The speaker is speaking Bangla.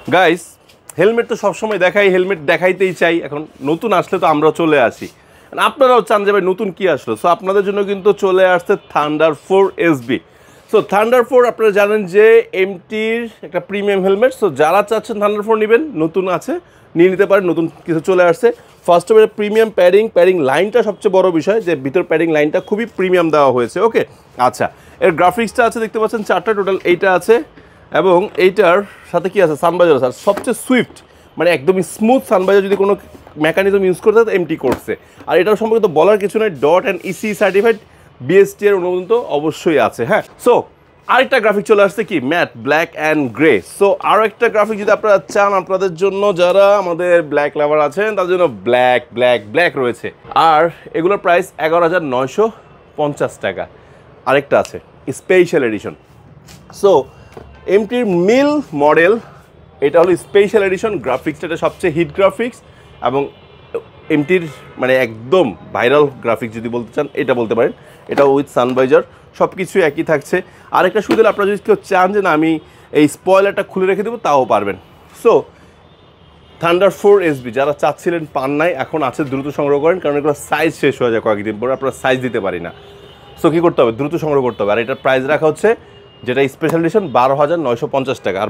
গাইস, হেলমেট তো সবসময় দেখাই, হেলমেট দেখাইতেই চাই। এখন নতুন আসলে তো আমরা চলে আসি, আপনারাও চান যে ভাই নতুন কি আসলো। সো আপনাদের জন্য কিন্তু চলে আসছে থান্ডার 4 এসবি। সো থান্ডার 4 আপনারা জানেন যে এমটির একটা প্রিমিয়াম হেলমেট। সো যারা চাচ্ছেন থান্ডার 4 নেবেন, নতুন আছে, নিয়ে নিতে পারেন। নতুন কিছু চলে আসছে। First of all premium padding লাইনটা সবচেয়ে বড় বিষয়, যে ভিতর প্যাডিং লাইনটা খুবই প্রিমিয়াম দেওয়া হয়েছে। ওকে, আচ্ছা, এর গ্রাফিক্সটা আছে দেখতে পাচ্ছেন, 4টা টোটাল এইটা আছে, এবং এইটার সাথে কি আছে, সানবাইজার আছে। আর সবচেয়ে সুইফট, মানে একদমই স্মুথ সানবাইজার যদি কোনো মেকানিজম ইউজ করতে হয় এমটি করছে। আর এটার সম্পর্কে তো বলার কিছু নয়, dot and EC certified, BST এর অনুমোদন তো অবশ্যই আছে। হ্যাঁ, সো আরেকটা গ্রাফিক চলে আসছে কি, matte black and grey. So আরও একটা গ্রাফিক যদি আপনারা চান, আপনাদের জন্য যারা আমাদের ব্ল্যাক লাভার আছেন তাদের জন্য ব্ল্যাক রয়েছে। আর এগুলোর প্রাইস 11,950 টাকা। আরেকটা আছে স্পেশাল এডিশন। সো এমটির মিল মডেল, এটা হলো স্পেশাল এডিশন। গ্রাফিক্সটা এটা সবচেয়ে হিট গ্রাফিক্স, এবং এমটির মানে একদম ভাইরাল গ্রাফিক্স যদি বলতে চান এটা বলতে পারেন। এটা উইথ সানভাইজার, সব কিছু একই থাকছে। আরেকটা সুবিধা, আপনারা যদি কেউ চান যে না আমি এই স্পয়লারটা খুলে রেখে দেবো, তাও পারবেন। সো থান্ডার 4 এসবি যারা চাচ্ছিলেন পান নাই, এখন আছে, দ্রুত সংগ্রহ করেন, কারণ এগুলো সাইজ শেষ হয়ে যায় কয়েকদিন পরে, আপনারা সাইজ দিতে পারি না। সো কী করতে হবে, দ্রুত সংগ্রহ করতে হবে। আর এটার প্রাইস রাখা হচ্ছে, যেটা স্পেশাল এডিশন, 12,950 টাকা। আর